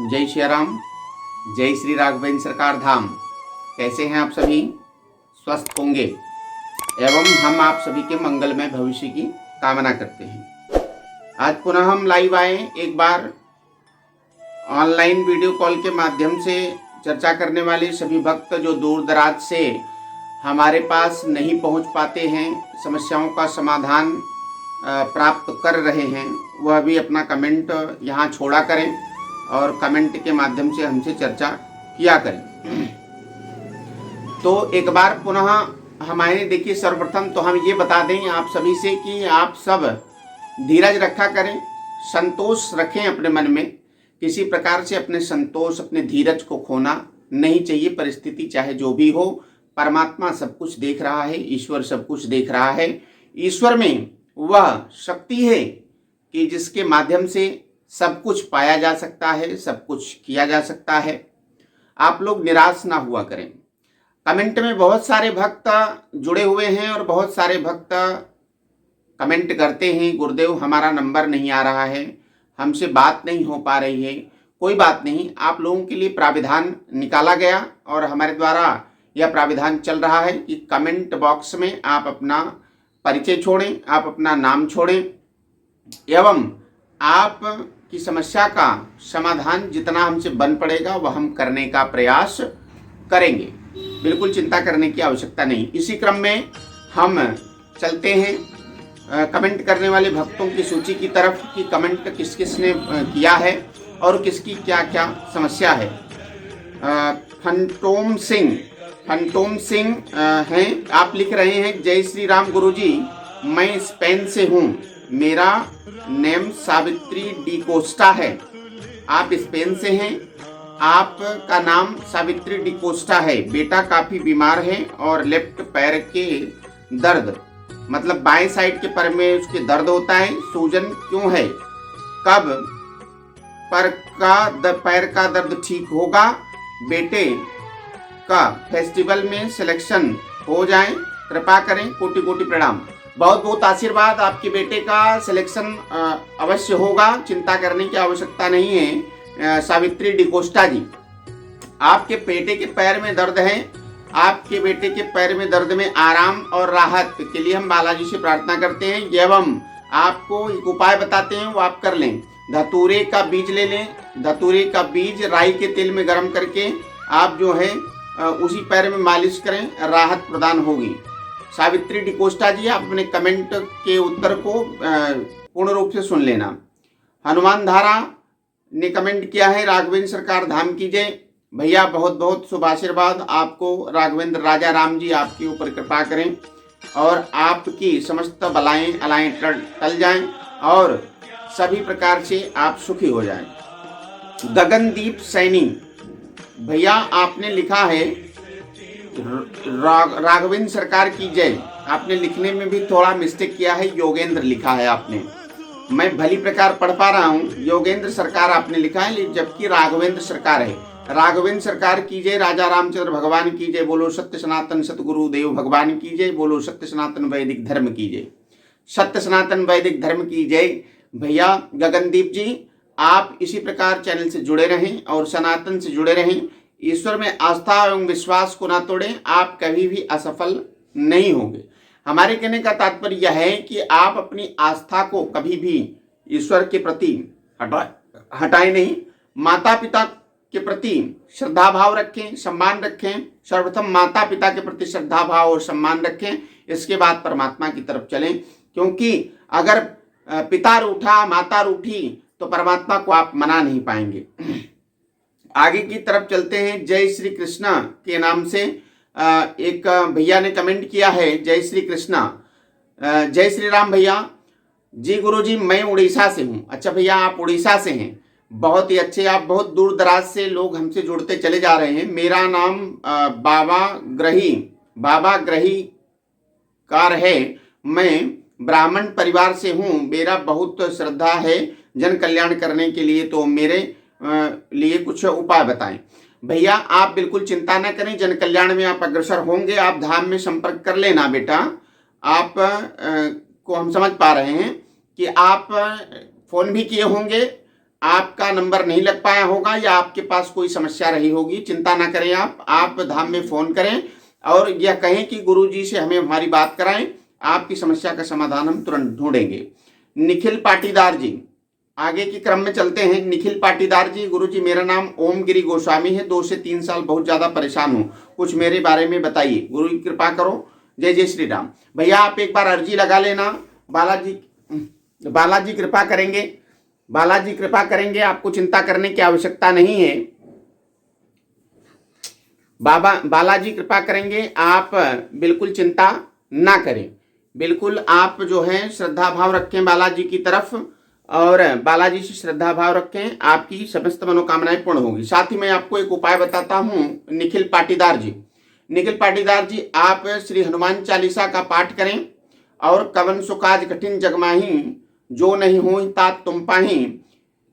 जय श्री राम, जय श्री राघवेंद्र सरकार धाम। कैसे हैं आप सभी? स्वस्थ होंगे एवं हम आप सभी के मंगलमय भविष्य की कामना करते हैं। आज पुनः हम लाइव आए, एक बार ऑनलाइन वीडियो कॉल के माध्यम से चर्चा करने वाले सभी भक्त जो दूर दराज से हमारे पास नहीं पहुंच पाते हैं, समस्याओं का समाधान प्राप्त कर रहे हैं, वह भी अपना कमेंट यहाँ छोड़ा करें और कमेंट के माध्यम से हमसे चर्चा किया करें। तो एक बार पुनः हमारे देखिए, सर्वप्रथम तो हम ये बता दें आप सभी से कि आप सब धीरज रखा करें, संतोष रखें अपने मन में। किसी प्रकार से अपने संतोष, अपने धीरज को खोना नहीं चाहिए। परिस्थिति चाहे जो भी हो, परमात्मा सब कुछ देख रहा है, ईश्वर सब कुछ देख रहा है। ईश्वर में वह शक्ति है कि जिसके माध्यम से सब कुछ पाया जा सकता है, सब कुछ किया जा सकता है। आप लोग निराश ना हुआ करें। कमेंट में बहुत सारे भक्त जुड़े हुए हैं और बहुत सारे भक्त कमेंट करते हैं, गुरुदेव हमारा नंबर नहीं आ रहा है, हमसे बात नहीं हो पा रही है। कोई बात नहीं, आप लोगों के लिए प्राविधान निकाला गया और हमारे द्वारा यह प्राविधान चल रहा है कि कमेंट बॉक्स में आप अपना परिचय छोड़ें, आप अपना नाम छोड़ें एवं आप की समस्या का समाधान जितना हमसे बन पड़ेगा वह हम करने का प्रयास करेंगे। बिल्कुल चिंता करने की आवश्यकता नहीं। इसी क्रम में हम चलते हैं कमेंट करने वाले भक्तों की सूची की तरफ कि कमेंट किस किस ने किया है और किसकी क्या क्या समस्या है। फंटोम सिंह हैं, आप लिख रहे हैं, जय श्री राम गुरुजी, मैं स्पेन से हूँ, मेरा नेम सावित्री डी कोस्टा है। आप स्पेन से हैं, आपका नाम सावित्री डी कोस्टा है। बेटा काफी बीमार है और लेफ्ट पैर के दर्द, मतलब बाएं साइड के पैर में उसके दर्द होता है। सूजन क्यों है? कब पैर का दर्द ठीक होगा? बेटे का फेस्टिवल में सिलेक्शन हो जाए, कृपा करें, कोटि कोटि प्रणाम। बहुत बहुत आशीर्वाद। आपके बेटे का सिलेक्शन अवश्य होगा, चिंता करने की आवश्यकता नहीं है। सावित्री डिकोस्टा जी, आपके बेटे के पैर में दर्द है, आपके बेटे के पैर में दर्द में आराम और राहत के लिए हम बालाजी से प्रार्थना करते हैं एवं आपको एक उपाय बताते हैं, वो आप कर लें। धतूरे का बीज ले लें, धतूरे का बीज राई के तेल में गर्म करके आप जो है उसी पैर में मालिश करें, राहत प्रदान होगी। सावित्री डिकोस्टा जी, आप अपने कमेंट के उत्तर को पूर्ण रूप से सुन लेना। हनुमान धारा ने कमेंट किया है, राघवेंद्र सरकार धाम की जय। भैया बहुत बहुत शुभ आशीर्वाद आपको। राघवेंद्र राजा राम जी आपके ऊपर कृपा करें और आपकी समस्त बलाएं अलाएं टल जाएं और सभी प्रकार से आप सुखी हो जाएं। गगनदीप सैनी भैया, आपने लिखा है राघवेंद्र सरकार की जय। आपने लिखने में भी थोड़ा मिस्टेक किया है, योगेंद्र लिखा है आपने। मैं भली प्रकार पढ़ पा रहा हूँ, योगेंद्र सरकार आपने लिखा है, जबकि राघवेंद्र सरकार है। राघवेंद्र सरकार की जय, राजा रामचंद्र भगवान की जय, बोलो सत्य सनातन सतगुरु देव भगवान की जय, बोलो सत्य सनातन वैदिक धर्म की जय, सत्य सनातन वैदिक धर्म की जय। भैया गगनदीप जी, आप इसी प्रकार चैनल से जुड़े रहें और सनातन से जुड़े रहें। ईश्वर में आस्था एवं विश्वास को ना तोड़ें, आप कभी भी असफल नहीं होंगे। हमारे कहने का तात्पर्य यह है कि आप अपनी आस्था को कभी भी ईश्वर के प्रति हटाएं नहीं। माता पिता के प्रति श्रद्धा भाव रखें, सम्मान रखें। सर्वप्रथम माता पिता के प्रति श्रद्धा भाव और सम्मान रखें, इसके बाद परमात्मा की तरफ चलें। क्योंकि अगर पिता रूठा, माता रूठी तो परमात्मा को आप मना नहीं पाएंगे। आगे की तरफ चलते हैं। जय श्री कृष्णा के नाम से एक भैया ने कमेंट किया है, जय श्री कृष्णा। जय श्री राम भैया जी। गुरुजी मैं उड़ीसा से हूँ। अच्छा भैया, आप उड़ीसा से हैं, बहुत ही अच्छे। आप बहुत दूर दराज से लोग हमसे जुड़ते चले जा रहे हैं। मेरा नाम बाबा ग्रही कार है, मैं ब्राह्मण परिवार से हूँ। मेरा बहुत श्रद्धा है जन कल्याण करने के लिए, तो मेरे लिए कुछ उपाय बताएं। भैया आप बिल्कुल चिंता न करें, जन कल्याण में आप अग्रसर होंगे। आप धाम में संपर्क कर लेना बेटा। आप को हम समझ पा रहे हैं कि आप फोन भी किए होंगे आपका नंबर नहीं लग पाया होगा या आपके पास कोई समस्या रही होगी। चिंता ना करें, आप धाम में फ़ोन करें और यह कहें कि गुरुजी से हमें हमारी बात कराएं, आपकी समस्या का समाधान हम तुरंत ढूंढेंगे। निखिल पाटीदार जी, आगे के क्रम में चलते हैं। निखिल पाटीदार जी, गुरुजी मेरा नाम ओमगिरी गोस्वामी है, 2 से 3 साल बहुत ज़्यादा परेशान हूँ, कुछ मेरे बारे में बताइए, गुरु की कृपा करो, जय जय श्री राम। भैया आप एक बार अर्जी लगा लेना, बालाजी कृपा करेंगे, बालाजी कृपा करेंगे, आपको चिंता करने की आवश्यकता नहीं है। बालाजी कृपा करेंगे, आप बिल्कुल चिंता ना करें, बिल्कुल आप जो है श्रद्धा भाव रखें बालाजी की तरफ और बालाजी से श्रद्धा भाव रखें, आपकी समस्त मनोकामनाएं पूर्ण होगी। साथ ही मैं आपको एक उपाय बताता हूं। निखिल पाटीदार जी, निखिल पाटीदार जी, आप श्री हनुमान चालीसा का पाठ करें और कवन सुकाज कठिन जगमाही जो नहीं हो तात तुम पाही,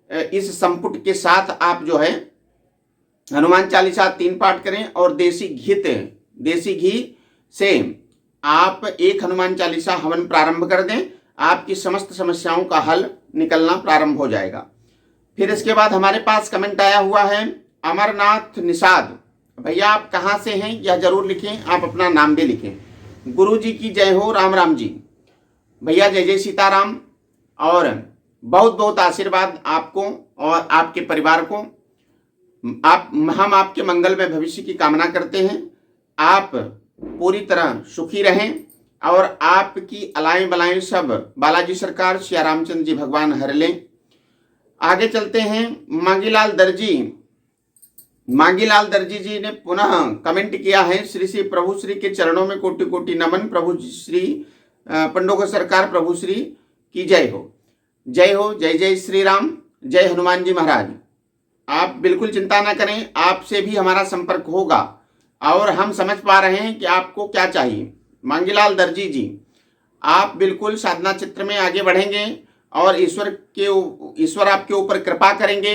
इस संपुट के साथ आप जो है हनुमान चालीसा 3 पाठ करें और देसी घी से आप 1 हनुमान चालीसा हवन प्रारंभ कर दें, आपकी समस्त समस्याओं का हल निकलना प्रारंभ हो जाएगा। फिर इसके बाद हमारे पास कमेंट आया हुआ है अमरनाथ निषाद, भैया आप कहाँ से हैं यह जरूर लिखें, आप अपना नाम भी लिखें। गुरु जी की जय हो, राम राम जी। भैया जय जय सीताराम और बहुत बहुत आशीर्वाद आपको और आपके परिवार को। हम आपके मंगलमय भविष्य की कामना करते हैं, आप पूरी तरह सुखी रहें और आपकी अलाएं बलाएं सब बालाजी सरकार श्री रामचंद्र जी भगवान हर लें। आगे चलते हैं। मांगीलाल दर्जी जी ने पुनः कमेंट किया है, श्री श्री प्रभु श्री के चरणों में कोटि कोटि नमन, प्रभु श्री पंडोक सरकार प्रभु श्री की जय हो, जय हो, जय जय श्री राम, जय हनुमान जी महाराज। आप बिल्कुल चिंता ना करें, आपसे भी हमारा संपर्क होगा और हम समझ पा रहे हैं कि आपको क्या चाहिए। मांगीलाल दर्जी जी, आप बिल्कुल साधना चित्र में आगे बढ़ेंगे और ईश्वर आपके ऊपर कृपा करेंगे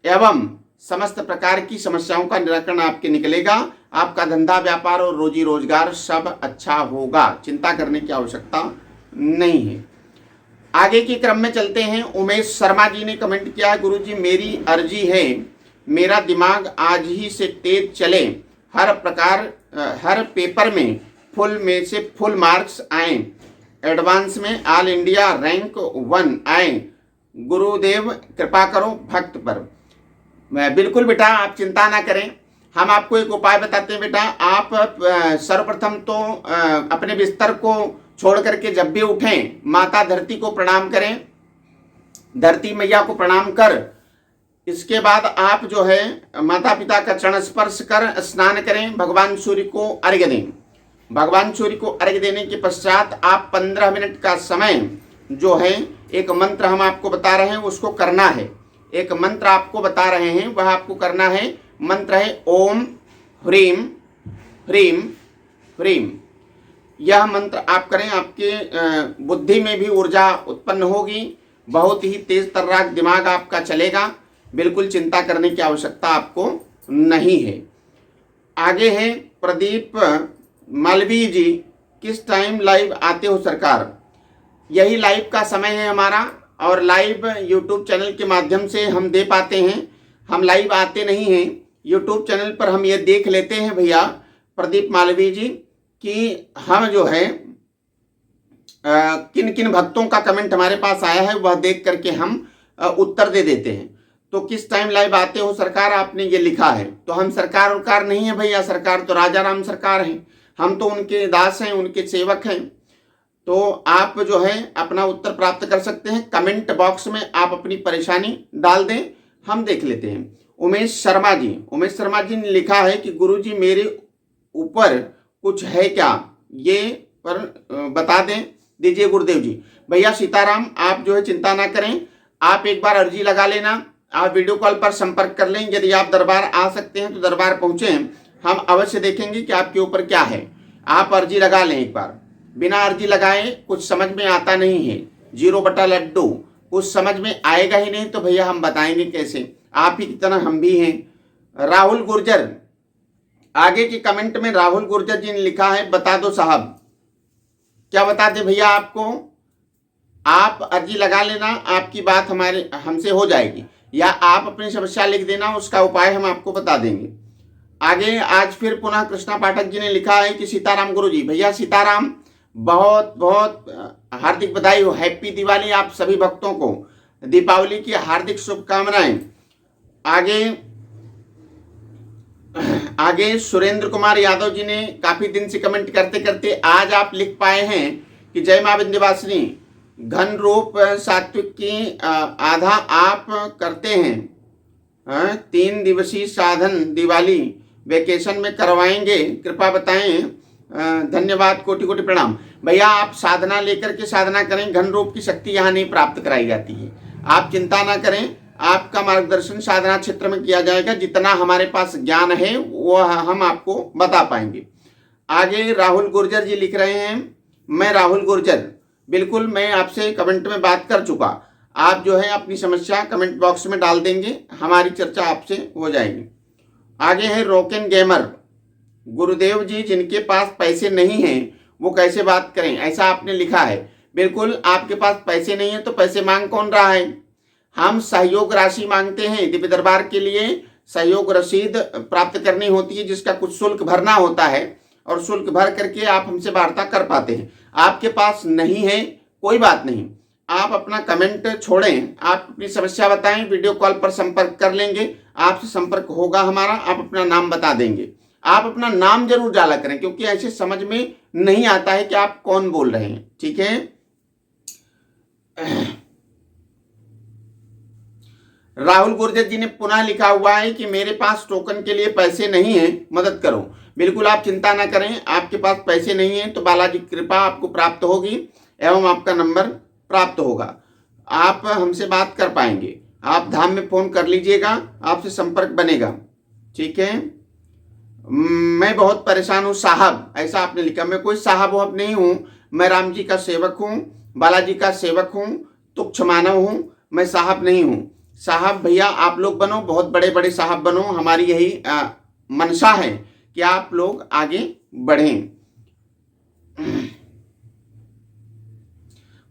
एवं समस्त प्रकार की समस्याओं का निराकरण आपके निकलेगा। आपका धंधा व्यापार और रोजी रोजगार सब अच्छा होगा, चिंता करने की आवश्यकता नहीं है। आगे के क्रम में चलते हैं। उमेश शर्मा जी ने कमेंट किया, गुरुजी मेरी अर्जी है, मेरा दिमाग आज ही से तेज चले, हर पेपर में फुल मार्क्स आए, एडवांस में ऑल इंडिया रैंक 1 आए, गुरुदेव कृपा करो भक्त पर। बिल्कुल बेटा आप चिंता ना करें, हम आपको एक उपाय बताते हैं बेटा। आप सर्वप्रथम तो अपने बिस्तर को छोड़ करके जब भी उठें माता धरती को प्रणाम करें, धरती मैया को प्रणाम कर इसके बाद आप जो है माता पिता का चरण स्पर्श कर स्नान करें, भगवान सूर्य को अर्घ्य दें। भगवान सूर्य को अर्घ्य देने के पश्चात आप 15 मिनट का समय जो है एक मंत्र हम आपको बता रहे हैं उसको करना है। एक मंत्र आपको बता रहे हैं वह आपको करना है। मंत्र है ओम ह्रीम ह्रीम ह्रीम। यह मंत्र आप करें, आपके बुद्धि में भी ऊर्जा उत्पन्न होगी, बहुत ही तेज तर्राक दिमाग आपका चलेगा, बिल्कुल चिंता करने की आवश्यकता आपको नहीं है। आगे है प्रदीप मालवीय जी, किस टाइम लाइव आते हो सरकार? यही लाइव का समय है हमारा और लाइव यूट्यूब चैनल के माध्यम से हम दे पाते हैं, हम लाइव आते नहीं हैं। यूट्यूब चैनल पर हम ये देख लेते हैं भैया प्रदीप मालवीय जी कि हम जो है किन किन भक्तों का कमेंट हमारे पास आया है वह देख करके हम उत्तर दे देते हैं। तो किस टाइम लाइव आते हो सरकार आपने ये लिखा है, तो हम सरकार उरकार नहीं है भैया, सरकार तो राजा राम सरकार है, हम तो उनके दास हैं, उनके सेवक हैं। तो आप जो है अपना उत्तर प्राप्त कर सकते हैं, कमेंट बॉक्स में आप अपनी परेशानी डाल दें, हम देख लेते हैं। उमेश शर्मा जी ने लिखा है कि गुरुजी मेरे ऊपर कुछ है क्या, ये पर बता दें दीजिए गुरुदेव जी। भैया सीताराम, आप जो है चिंता ना करें, आप एक बार अर्जी लगा लेना, आप वीडियो कॉल पर संपर्क कर लें। यदि आप दरबार आ सकते हैं तो दरबार पहुँचें, हम अवश्य देखेंगे कि आपके ऊपर क्या है। आप अर्जी लगा लें एक बार, बिना अर्जी लगाए कुछ समझ में आता नहीं है, 0 बटा लड्डू, कुछ समझ में आएगा ही नहीं तो भैया हम बताएंगे कैसे, आप ही की तरह हम भी हैं। राहुल गुर्जर, आगे के कमेंट में राहुल गुर्जर जी ने लिखा है, बता दो साहब। क्या बता दे भैया आपको? आप अर्जी लगा लेना, आपकी बात हमारे हमसे हो जाएगी, या आप अपनी समस्या लिख देना, उसका उपाय हम आपको बता देंगे। आगे आज फिर पुनः कृष्णा पाठक जी ने लिखा है कि सीताराम गुरु जी, भैया सीताराम, बहुत बहुत हार्दिक बधाई हो, हैप्पी दिवाली आप सभी भक्तों को, दीपावली की हार्दिक शुभकामनाएं। आगे सुरेंद्र कुमार यादव जी ने काफी दिन से कमेंट करते करते आज आप लिख पाए हैं कि जय मां विंध्यवासिनी, घन रूप सात्विक की आधा आप करते हैं, 3 दिवसीय साधन दिवाली वेकेशन में करवाएंगे, कृपा बताएं, धन्यवाद, कोटि कोटि प्रणाम। भैया आप साधना लेकर के साधना करें, घन रूप की शक्ति यहाँ नहीं प्राप्त कराई जाती है, आप चिंता ना करें, आपका मार्गदर्शन साधना क्षेत्र में किया जाएगा, जितना हमारे पास ज्ञान है वो हम आपको बता पाएंगे। आगे राहुल गुर्जर जी लिख रहे हैं, मैं राहुल गुर्जर, बिल्कुल मैं आपसे कमेंट में बात कर चुका, आप जो है अपनी समस्या कमेंट बॉक्स में डाल देंगे, हमारी चर्चा आपसे हो जाएगी। आगे है रोकेन गेमर, गुरुदेव जी जिनके पास पैसे नहीं हैं वो कैसे बात करें, ऐसा आपने लिखा है। बिल्कुल आपके पास पैसे नहीं है तो पैसे मांग कौन रहा है, हम सहयोग राशि मांगते हैं, दिव्य दरबार के लिए सहयोग रसीद प्राप्त करनी होती है जिसका कुछ शुल्क भरना होता है, और शुल्क भर करके आप हमसे वार्ता कर पाते हैं। आपके पास नहीं है कोई बात नहीं, आप अपना कमेंट छोड़ें, आप अपनी समस्या बताएं, वीडियो कॉल पर संपर्क कर लेंगे, आपसे संपर्क होगा हमारा, आप अपना नाम बता देंगे। आप अपना नाम जरूर डाला करें क्योंकि ऐसे समझ में नहीं आता है कि आप कौन बोल रहे हैं, ठीक है। राहुल गुर्जर जी ने पुनः लिखा हुआ है कि मेरे पास टोकन के लिए पैसे नहीं है, मदद करो। बिल्कुल आप चिंता ना करें, आपके पास पैसे नहीं है तो बालाजी की कृपा आपको प्राप्त होगी एवं आपका नंबर प्राप्त होगा, आप हमसे बात कर पाएंगे, आप धाम में फोन कर लीजिएगा, आपसे संपर्क बनेगा, ठीक है। मैं बहुत परेशान हूँ साहब, ऐसा आपने लिखा, मैं कोई साहब वहब नहीं हूँ, मैं राम जी का सेवक हूँ, बालाजी का सेवक हूँ, तुच्छ मानव हूँ, मैं साहब नहीं हूँ। साहब भैया आप लोग बनो, बहुत बड़े बड़े साहब बनो, हमारी यही मनसा है कि आप लोग आगे बढ़ें।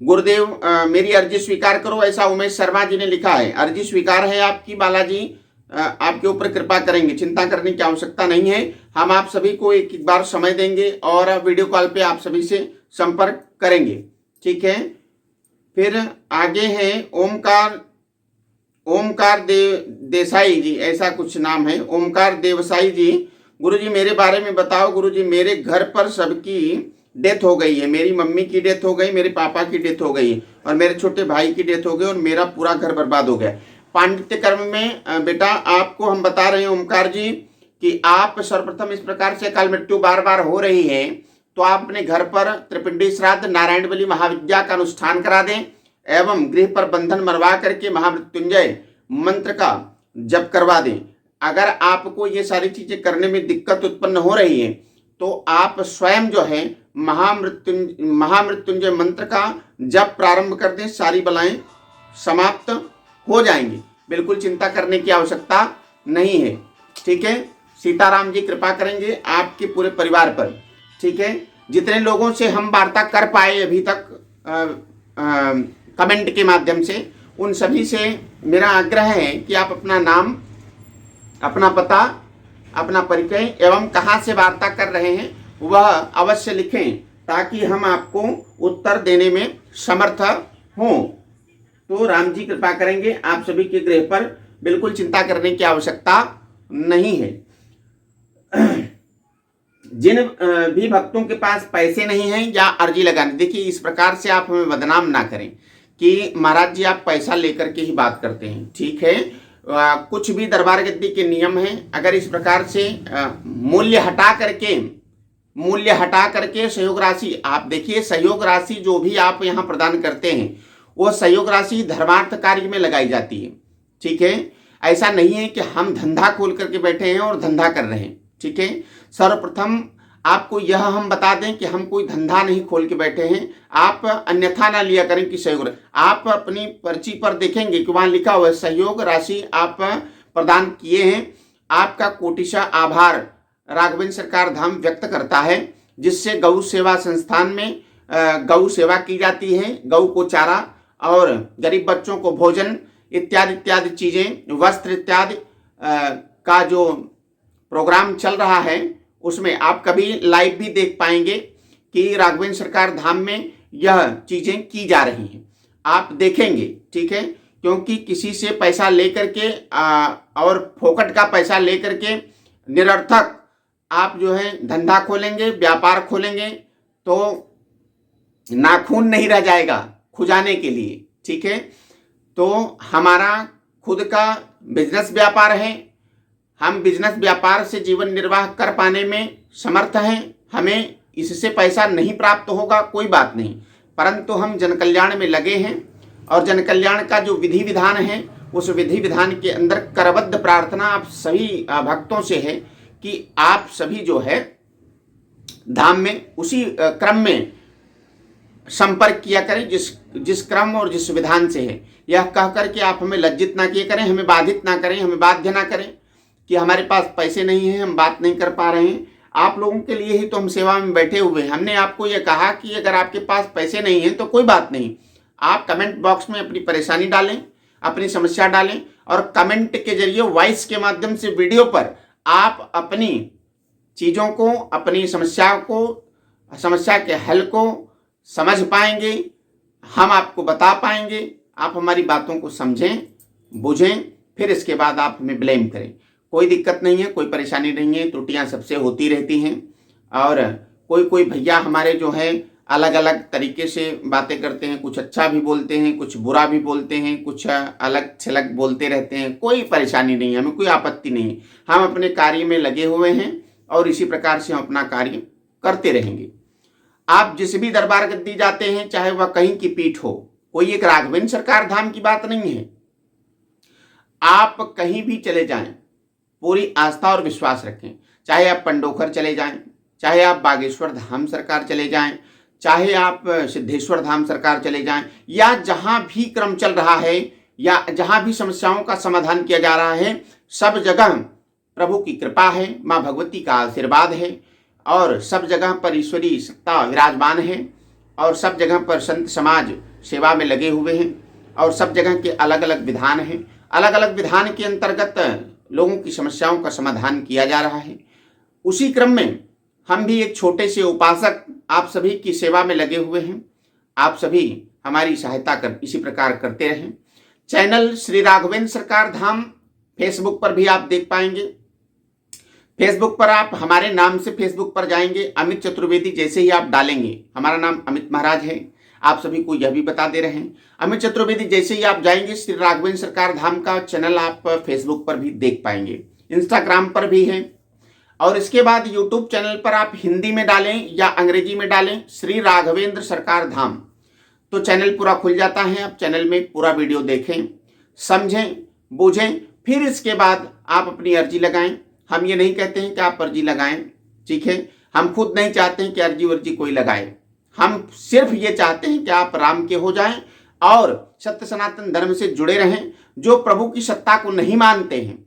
गुरुदेव मेरी अर्जी स्वीकार करो, ऐसा उमेश शर्मा जी ने लिखा है। अर्जी स्वीकार है आपकी, बालाजी आपके ऊपर कृपा करेंगे, चिंता करने की आवश्यकता नहीं है। हम आप सभी को एक एक बार समय देंगे और वीडियो कॉल पे आप सभी से संपर्क करेंगे, ठीक है। फिर आगे है ओमकार देसाई जी, ऐसा कुछ नाम है, ओमकार देवसाई जी। गुरुजी मेरे बारे में बताओ गुरुजी, मेरे घर पर सबकी डेथ हो गई है, मेरी मम्मी की डेथ हो गई, मेरे पापा की डेथ हो गई और मेरे छोटे भाई की डेथ हो गई और मेरा पूरा घर बर्बाद हो गया। पांडित्य कर्म में बेटा आपको हम बता रहे हैं ओमकार जी कि आप सर्वप्रथम इस प्रकार से अकाल मृत्यु बार बार हो रही है तो आप अपने घर पर त्रिपिंडी श्राद्ध नारायण बलि महाविद्या का अनुष्ठान करा दें एवं गृह पर बंधन मरवा करके महामृत्युंजय मंत्र का जप करवा दें। अगर आपको ये सारी चीजें करने में दिक्कत उत्पन्न हो रही है तो आप स्वयं जो है महामृत्युंजय मंत्र का जप प्रारंभ कर दें, सारी बलाएं समाप्त हो जाएंगी, बिल्कुल चिंता करने की आवश्यकता नहीं है, ठीक है। सीताराम जी कृपा करेंगे आपके पूरे परिवार पर, ठीक है। जितने लोगों से हम वार्ता कर पाए अभी तक कमेंट के माध्यम से, उन सभी से मेरा आग्रह है कि आप अपना नाम, अपना पता, अपना परिचय एवं कहाँ से वार्ता कर रहे हैं वह अवश्य लिखें ताकि हम आपको उत्तर देने में समर्थ हों। तो राम जी कृपा करेंगे आप सभी के गृह पर, बिल्कुल चिंता करने की आवश्यकता नहीं है। जिन भी भक्तों के पास पैसे नहीं हैं या अर्जी लगाने, देखिए इस प्रकार से आप हमें बदनाम ना करें कि महाराज जी आप पैसा लेकर के ही बात करते हैं, ठीक है। कुछ भी दरबार गद्दी के नियम हैं, अगर इस प्रकार से मूल्य हटा करके सहयोग राशि, आप देखिए सहयोग राशि जो भी आप यहाँ प्रदान करते हैं वो सहयोग राशि धर्मार्थ कार्य में लगाई जाती है, ठीक है। ऐसा नहीं है कि हम धंधा खोल करके बैठे हैं और धंधा कर रहे हैं, ठीक है। सर्वप्रथम आपको यह हम बता दें कि हम कोई धंधा नहीं खोल के बैठे हैं, आप अन्यथा ना लिया करें कि सहयोग। आप अपनी पर्ची पर देखेंगे कि वहां लिखा हुआ है सहयोग राशि आप प्रदान किए हैं, आपका कोटिशा आभार राघवेंद्र सरकार धाम व्यक्त करता है, जिससे गौ सेवा संस्थान में गौ सेवा की जाती है, गौ को चारा और गरीब बच्चों को भोजन इत्यादि इत्यादि चीज़ें, वस्त्र इत्यादि का जो प्रोग्राम चल रहा है उसमें आप कभी लाइव भी देख पाएंगे कि राघवेंद्र सरकार धाम में यह चीज़ें की जा रही हैं, आप देखेंगे, ठीक है। क्योंकि किसी से पैसा लेकर के और फोकट का पैसा लेकर के निरर्थक आप जो है धंधा खोलेंगे, व्यापार खोलेंगे तो नाखून नहीं रह जाएगा खुजाने के लिए, ठीक है। तो हमारा खुद का बिजनेस व्यापार है, हम बिजनेस व्यापार से जीवन निर्वाह कर पाने में समर्थ हैं, हमें इससे पैसा नहीं प्राप्त होगा कोई बात नहीं, परंतु हम जन कल्याण में लगे हैं और जन कल्याण का जो विधि विधान है उस विधि विधान के अंदर करबद्ध प्रार्थना आप सभी भक्तों से है कि आप सभी जो है धाम में उसी क्रम में संपर्क किया करें जिस क्रम और जिस विधान से है। यह कह कर के आप हमें लज्जित ना किया करें, हमें बाधित ना करें, हमें बाध्य ना करें कि हमारे पास पैसे नहीं हैं, हम बात नहीं कर पा रहे हैं। आप लोगों के लिए ही तो हम सेवा में बैठे हुए हैं। हमने आपको यह कहा कि अगर आपके पास पैसे नहीं हैं तो कोई बात नहीं, आप कमेंट बॉक्स में अपनी परेशानी डालें, अपनी समस्या डालें और कमेंट के जरिए वॉइस के माध्यम से वीडियो पर आप अपनी चीज़ों को, अपनी समस्या के हल को समझ पाएंगे, हम आपको बता पाएंगे, आप हमारी बातों को समझें, बुझें, फिर इसके बाद आप हमें ब्लेम करें। कोई दिक्कत नहीं है, कोई परेशानी नहीं है, त्रुटियां सबसे होती रहती हैं और कोई भैया हमारे जो है अलग अलग तरीके से बातें करते हैं, कुछ अच्छा भी बोलते हैं, कुछ बुरा भी बोलते हैं, कुछ अलग छलक बोलते रहते हैं। कोई परेशानी नहीं है, हमें कोई आपत्ति नहीं है, हम अपने कार्य में लगे हुए हैं और इसी प्रकार से हम अपना कार्य करते रहेंगे। आप जिस भी दरबार गद्दी जाते हैं, चाहे वह कहीं की पीठ हो, कोई एक राघवेंद्र सरकार धाम की बात नहीं है, आप कहीं भी चले जाएं, पूरी आस्था और विश्वास रखें। चाहे आप पंडोखर चले जाएं, चाहे आप बागेश्वर धाम सरकार चले जाएं, चाहे आप सिद्धेश्वर धाम सरकार चले जाएं, या जहां भी क्रम चल रहा है या जहां भी समस्याओं का समाधान किया जा रहा है, सब जगह प्रभु की कृपा है, माँ भगवती का आशीर्वाद है और सब जगह पर ईश्वरीय सत्ता विराजमान है और सब जगह पर संत समाज सेवा में लगे हुए हैं और सब जगह के अलग अलग विधान हैं। अलग अलग विधान के अंतर्गत लोगों की समस्याओं का समाधान किया जा रहा है। उसी क्रम में हम भी एक छोटे से उपासक आप सभी की सेवा में लगे हुए हैं। आप सभी हमारी सहायता कर इसी प्रकार करते रहें। चैनल श्री राघवेंद्र सरकार धाम फेसबुक पर भी आप देख पाएंगे। फेसबुक पर आप हमारे नाम से फेसबुक पर जाएंगे, अमित चतुर्वेदी जैसे ही आप डालेंगे, हमारा नाम अमित महाराज है, आप सभी को यह भी बता दे रहे हैं। अमित चतुर्वेदी जैसे ही आप जाएंगे, श्री राघवेंद्र सरकार धाम का चैनल आप फेसबुक पर भी देख पाएंगे, इंस्टाग्राम पर भी है और इसके बाद यूट्यूब चैनल पर आप हिंदी में डालें या अंग्रेजी में डालें श्री राघवेंद्र सरकार धाम, तो चैनल पूरा खुल जाता है। आप चैनल में पूरा वीडियो देखें, समझें, बूझें, फिर इसके बाद आप अपनी अर्जी लगाएं। हम ये नहीं कहते हैं कि आप अर्जी लगाएं, ठीक है, हम खुद नहीं चाहते हैं कि अर्जी वर्जी कोई लगाए, हम सिर्फ ये चाहते हैं कि आप राम के हो जाएं और सत्य सनातन धर्म से जुड़े रहें। जो प्रभु की सत्ता को नहीं मानते हैं,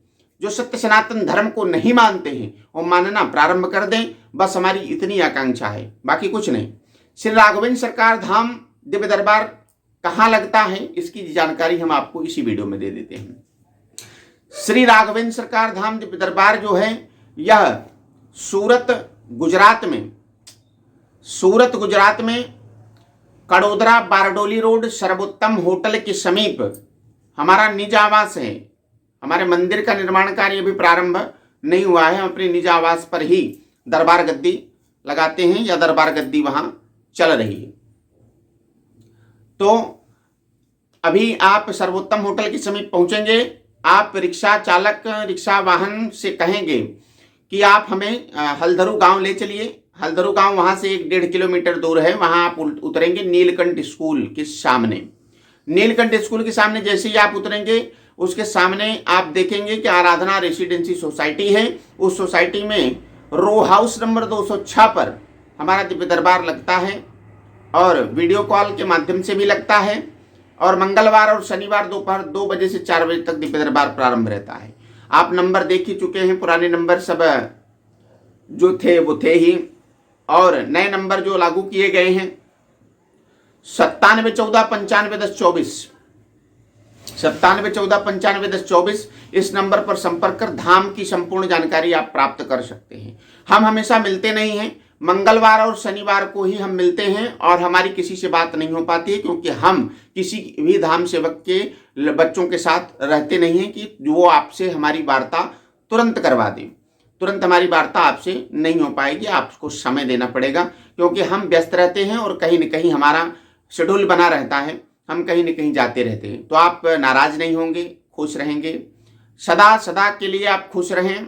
जो सत्य सनातन धर्म को नहीं मानते हैं, वो मानना प्रारंभ कर दें, बस हमारी इतनी आकांक्षा है, बाकी कुछ नहीं। श्री राघवेंद्र सरकार धाम दिव्य दरबार कहाँ लगता है, इसकी जानकारी हम आपको इसी वीडियो में दे देते हैं। श्री राघवेंद्र सरकार धाम दिव्य दरबार जो है यह सूरत गुजरात में कड़ोदरा बारडोली रोड सर्वोत्तम होटल के समीप हमारा निज आवास है। हमारे मंदिर का निर्माण कार्य अभी प्रारंभ नहीं हुआ है, हम अपने निज आवास पर ही दरबार गद्दी लगाते हैं या दरबार गद्दी वहां चल रही है। तो अभी आप सर्वोत्तम होटल के समीप पहुंचेंगे, आप रिक्शा चालक, रिक्शा वाहन से कहेंगे कि आप हमें हल्दरू गांव ले चलिए। हल्दरू गांव वहां से 1-1.5 किलोमीटर दूर है, वहां आप उतरेंगे नीलकंठ स्कूल के सामने। नीलकंठ स्कूल के सामने जैसे ही आप उतरेंगे, उसके सामने आप देखेंगे कि आराधना रेसिडेंसी सोसाइटी है। उस सोसाइटी में रो हाउस नंबर 206 पर हमारा दिव्य दरबार लगता है और वीडियो कॉल के माध्यम से भी लगता है और मंगलवार और शनिवार दोपहर 2 बजे से 4 बजे तक दिव्य दरबार प्रारंभ रहता है। आप नंबर देख ही चुके हैं, पुराने नंबर सब जो थे वो थे ही और नए नंबर जो लागू किए गए हैं 9714951024, 9714951024 इस नंबर पर संपर्क कर धाम की संपूर्ण जानकारी आप प्राप्त कर सकते हैं। हम हमेशा मिलते नहीं हैं, मंगलवार और शनिवार को ही हम मिलते हैं और हमारी किसी से बात नहीं हो पाती है, क्योंकि हम किसी भी धाम सेवक के बच्चों के साथ रहते नहीं हैं कि वो आपसे हमारी वार्ता तुरंत करवा दें। तुरंत हमारी वार्ता आपसे नहीं हो पाएगी, आपको समय देना पड़ेगा, क्योंकि हम व्यस्त रहते हैं और कहीं न कहीं हमारा शेड्यूल बना रहता है, हम कहीं न कहीं जाते रहते हैं। तो आप नाराज नहीं होंगे, खुश रहेंगे, सदा सदा के लिए आप खुश रहें।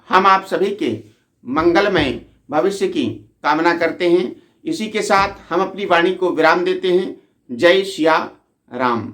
हम आप सभी के मंगलमय भविष्य की कामना करते हैं। इसी के साथ हम अपनी वाणी को विराम देते हैं। जय सिया राम।